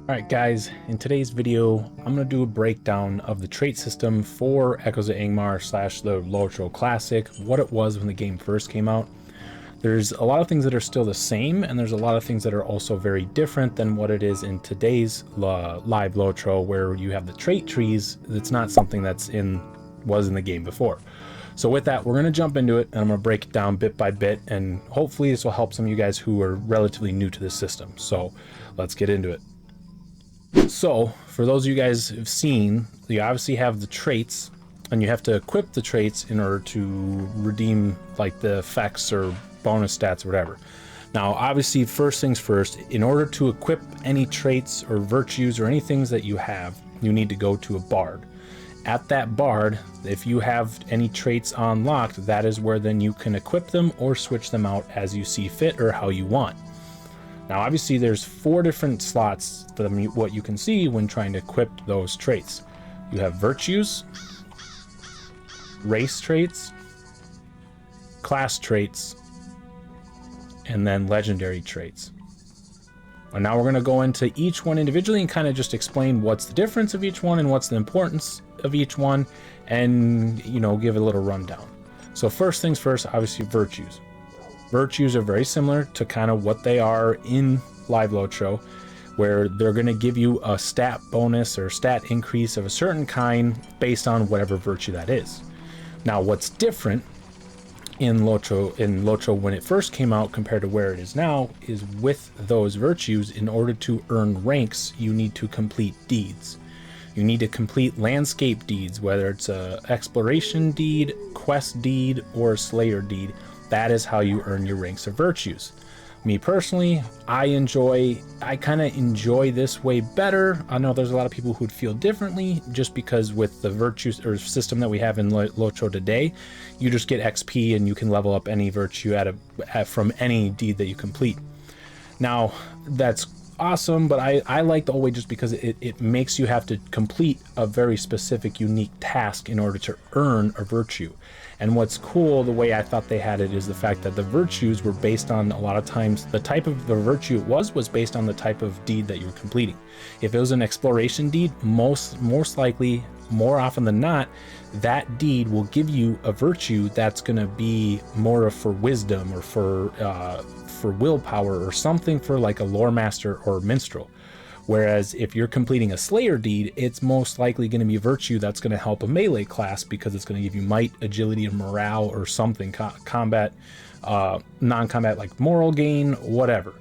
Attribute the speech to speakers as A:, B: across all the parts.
A: Alright guys, in today's video, I'm going to do a breakdown of the trait system for Echoes of Angmar / the Lotro Classic, what it was when the game first came out. There's a lot of things that are still the same, and there's a lot of things that are also very different than what it is in today's live Lotro, where you have the trait trees. That's not something was in the game before. So with that, we're going to jump into it, and I'm going to break it down bit by bit, and hopefully this will help some of you guys who are relatively new to this system. So let's get into it. So for those of you guys who've seen, you obviously have the traits, and you have to equip the traits in order to redeem like the effects or bonus stats or whatever. Now obviously, first things first, in order to equip any traits or virtues or any things that you have, you need to go to a bard. At that bard, if you have any traits unlocked, that is where then you can equip them or switch them out as you see fit or how you want. Now obviously there's 4 different slots for what you can see when trying to equip those traits. You have virtues, race traits, class traits, and then legendary traits. And now we're going to go into each one individually and kind of just explain what's the difference of each one and what's the importance of each one, and give a little rundown. So first things first, obviously virtues. Virtues are very similar to kind of what they are in live Lotro, where they're going to give you a stat bonus or stat increase of a certain kind based on whatever virtue that is. Now what's different in Lotro when it first came out compared to where it is now is with those virtues, in order to earn ranks, you need to complete deeds. You need to complete landscape deeds, whether it's a exploration deed, quest deed, or a slayer deed. That is how you earn your ranks of virtues. Me personally, I kind of enjoy this way better. I know there's a lot of people who'd feel differently, just because with the virtues or system that we have in Lotro today, you just get XP and you can level up any virtue from any deed that you complete. Now that's awesome, but I like the old way just because it makes you have to complete a very specific, unique task in order to earn a virtue. And what's cool, the way I thought they had it, is the fact that the virtues were based on, a lot of times, the type of the virtue it was based on the type of deed that you were completing. If it was an exploration deed, most likely, more often than not, that deed will give you a virtue that's going to be more for wisdom or for willpower or something, for like a lore master or minstrel. Whereas if you're completing a slayer deed, it's most likely going to be a virtue that's going to help a melee class, because it's going to give you might, agility, and morale, or something, combat, non-combat, like moral gain, whatever.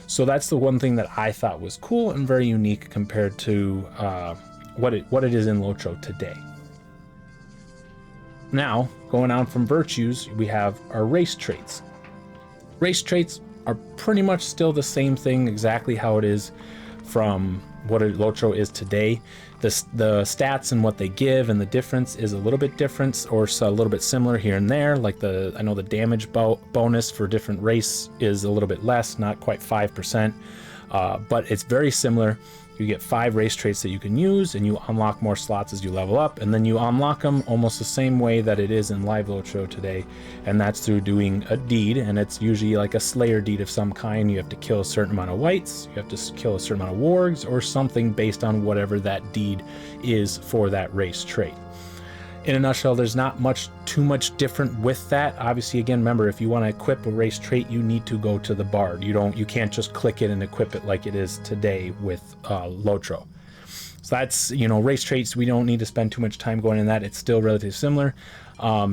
A: So that's the one thing that I thought was cool and very unique compared to what it is in Lotro today. Now, going on from virtues, we have our race traits. Race traits are pretty much still the same thing, exactly how it is from what Lotro is today. The stats and what they give and the difference is a little bit different, or a little bit similar here and there. Like I know the damage bonus for different race is a little bit less, not quite 5%, but it's very similar. You get 5 race traits that you can use, and you unlock more slots as you level up, and then you unlock them almost the same way that it is in live Lotro today, and that's through doing a deed. And it's usually like a slayer deed of some kind. You have to kill a certain amount of wights, you have to kill a certain amount of wargs, or something based on whatever that deed is for that race trait. In a nutshell, there's not too much different with that. Obviously, again, remember, if you want to equip a race trait, you need to go to the bard. You can't just click it and equip it like it is today with Lotro. So that's, race traits, we don't need to spend too much time going in that. It's still relatively similar.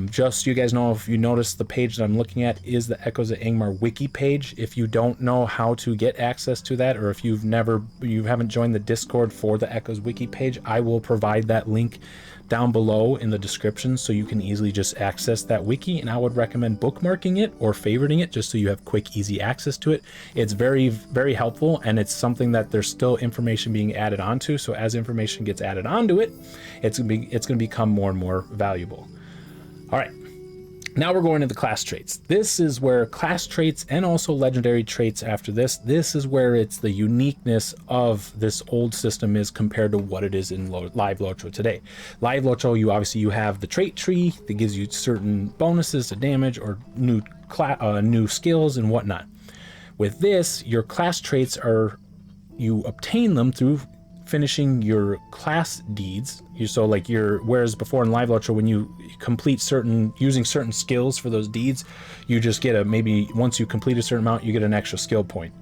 A: Just so you guys know, if you notice, the page that I'm looking at is the Echoes of Angmar Wiki page. If you don't know how to get access to that, or if you haven't joined the Discord for the Echoes Wiki page, I will provide that link down below in the description, so you can easily just access that wiki. And I would recommend bookmarking it or favoriting it, just so you have quick, easy access to it. It's very, very helpful, and it's something that there's still information being added onto. So as information gets added onto it, it's going to become more and more valuable. All right, now we're going to the class traits. This is where class traits and also legendary traits after this is where it's the uniqueness of this old system is compared to what it is in live Lotro today. Live Lotro, you have the trait tree that gives you certain bonuses to damage or new skills and whatnot. With this, your class traits are you obtain them through finishing your class deeds. Whereas before in Live Lotro, when you complete using certain skills for those deeds, you just get maybe once you complete a certain amount, you get an extra skill point.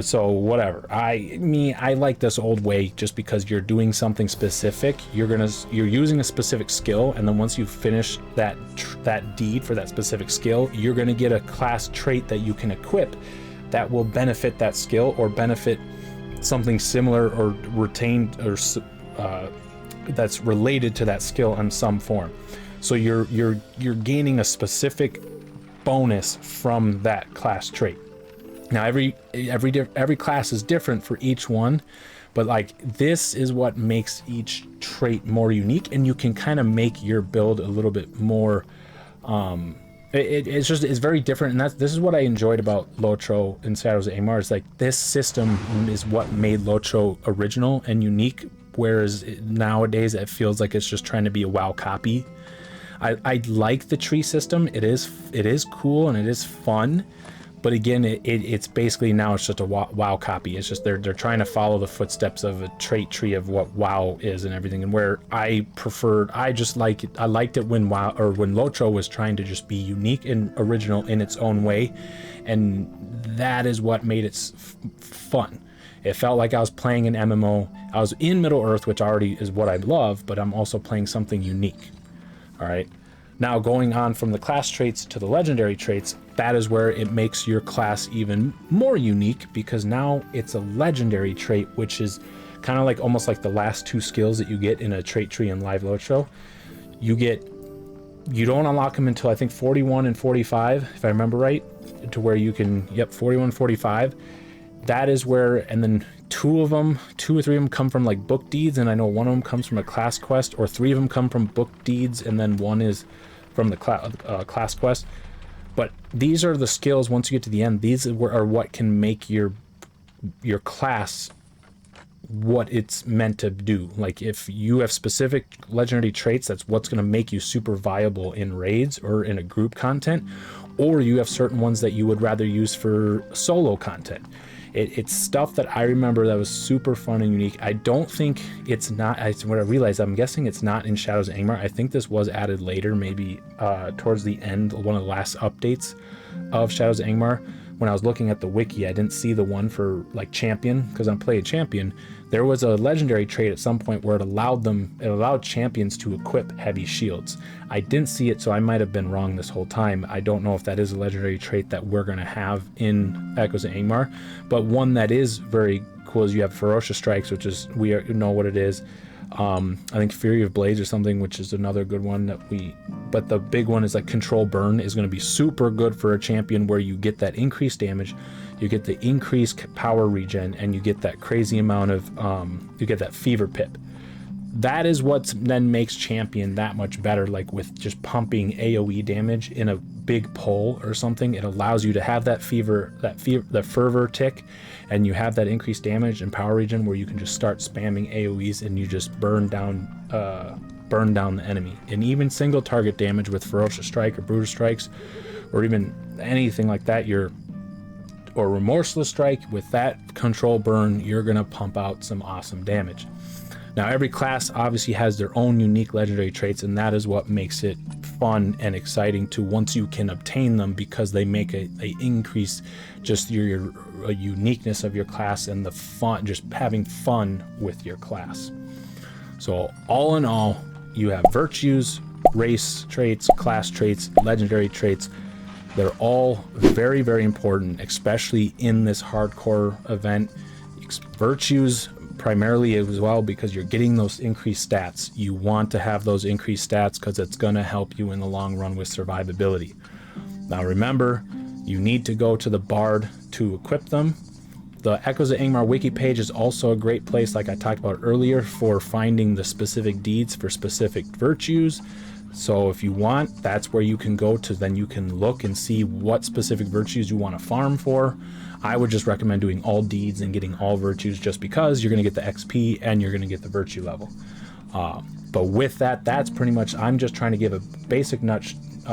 A: So whatever. I like this old way, just because you're doing something specific. You're using a specific skill, and then once you finish that deed for that specific skill, you're gonna get a class trait that you can equip that will benefit that skill or benefit something similar or retained or that's related to that skill in some form. So you're gaining a specific bonus from that class trait. Now every class is different for each one, but like this is what makes each trait more unique, and you can kind of make your build a little bit more it's very different. And this is what I enjoyed about Lotro and Shadows of Angmar, is like this system is what made Lotro original and unique, whereas nowadays it feels like it's just trying to be a WoW copy. I like the tree system. It is cool and it is fun, but again, it's basically now it's just a WoW copy. It's just they're trying to follow the footsteps of a trait tree of what WoW is and everything. And where I liked it when when Lotro was trying to just be unique and original in its own way, and that is what made it fun. It felt like I was playing an MMO. I was in Middle Earth, which already is what I love, but I'm also playing something unique. All right. Now going on from the class traits to the legendary traits, that is where it makes your class even more unique, because now it's a legendary trait, which is kind of like almost like the last two skills that you get in a trait tree in Live Lotro. You don't unlock them until I think 41 and 45, if I remember right, to where you can, 41, 45. That is where, and then two or three of them come from like book deeds, and I know one of them comes from a class quest, or three of them come from book deeds, and then one is from the class quest. But these are the skills, once you get to the end, these are what can make your class what it's meant to do. Like if you have specific legendary traits, that's what's going to make you super viable in raids or in a group content, or you have certain ones that you would rather use for solo content. It's stuff that I remember that was super fun and unique. I don't think it's not, what I realized, I'm guessing it's not in Shadows of Angmar. I think this was added later, maybe towards the end, one of the last updates of Shadows of Angmar. When I was looking at the wiki, I didn't see the one for like champion, because I'm playing champion. There was a legendary trait at some point where it allowed champions to equip heavy shields. I didn't see it, so I might have been wrong this whole time. I don't know if that is a legendary trait that we're going to have in Echoes of Angmar, but one that is very cool is you have Ferocious Strikes, which is, we know what it is. I think Fury of Blades or something, which is another good one but the big one is like Control Burn is going to be super good for a champion, where you get that increased damage, you get the increased power regen, and you get that crazy amount of, you get that Fever Pip. That is what then makes champion that much better, like with just pumping AoE damage in a big pull or something. It allows you to have that the fervor tick, and you have that increased damage and power regen where you can just start spamming AoEs and you just burn down the enemy. And even single target damage with Ferocious Strike or Brutal Strikes, or even anything like that, or Remorseless Strike, with that Control Burn, you're gonna pump out some awesome damage. Now every class obviously has their own unique legendary traits, and that is what makes it fun and exciting to once you can obtain them, because they make a increase just your uniqueness of your class and the fun, just having fun with your class. So all in all, you have virtues, race traits, class traits, legendary traits. They're all very, very important, especially in this hardcore event. Virtues primarily as well, because you're getting those increased stats. You want to have those increased stats because it's going to help you in the long run with survivability. Now remember, you need to go to the Bard to equip them. The Echoes of Angmar wiki page is also a great place, like I talked about earlier, for finding the specific deeds for specific virtues. So if you want, that's where you can go to, then you can look and see what specific virtues you want to farm for. I would just recommend doing all deeds and getting all virtues, just because you're going to get the XP and you're going to get the virtue level. But with that, that's pretty much, I'm just trying to give a basic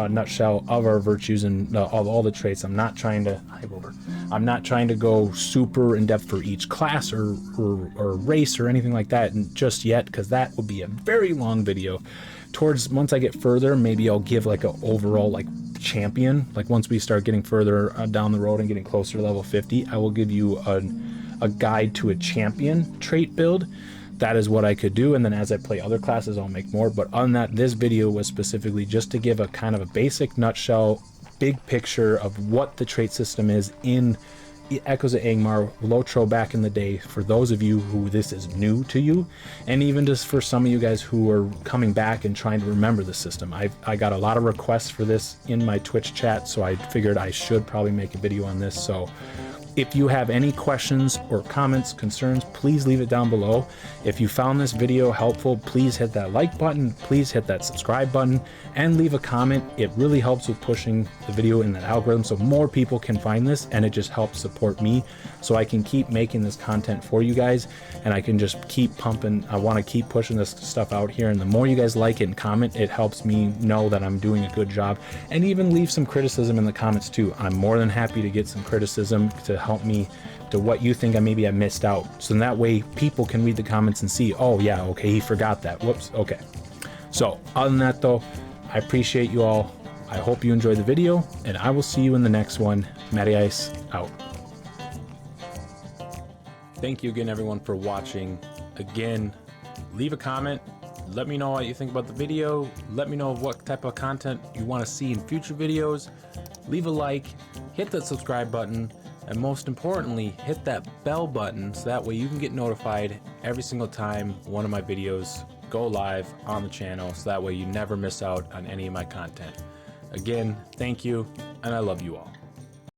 A: nutshell of our virtues and of all the traits. I'm not trying to go super in depth for each class or race or anything like that and just yet, because that would be a very long video. Once I get further, maybe I'll give like an overall like champion. Like once we start getting further down the road and getting closer to level 50, I will give you a guide to a champion trait build. That is what I could do, and then as I play other classes I'll make more. But on that, this video was specifically just to give a kind of a basic nutshell, big picture of what the trait system is in Echoes of Angmar, Lotro back in the day, for those of you who this is new to you, and even just for some of you guys who are coming back and trying to remember the system. I got a lot of requests for this in my Twitch chat, so I figured I should probably make a video on this. So if you have any questions or comments, concerns, please leave it down below. If you found this video helpful, please hit that like button, please hit that subscribe button, and leave a comment. It really helps with pushing the video in that algorithm so more people can find this, and it just helps support me so I can keep making this content for you guys, and I can just keep pumping. I want to keep pushing this stuff out here, and the more you guys like it and comment, it helps me know that I'm doing a good job. And even leave some criticism in the comments too. I'm more than happy to get some criticism to help me to what you think I missed out, so that way people can read the comments and see, oh yeah, okay, he forgot that, whoops. Okay, so other than that though, I appreciate you all. I hope you enjoyed the video, and I will see you in the next one. Matty Ice out. Thank you again everyone for watching. Again, leave a comment, let me know what you think about the video, let me know what type of content you want to see in future videos, leave a like, hit that subscribe button, and most importantly, hit that bell button so that way you can get notified every single time one of my videos go live on the channel, so that way you never miss out on any of my content. Again, thank you, and I love you all.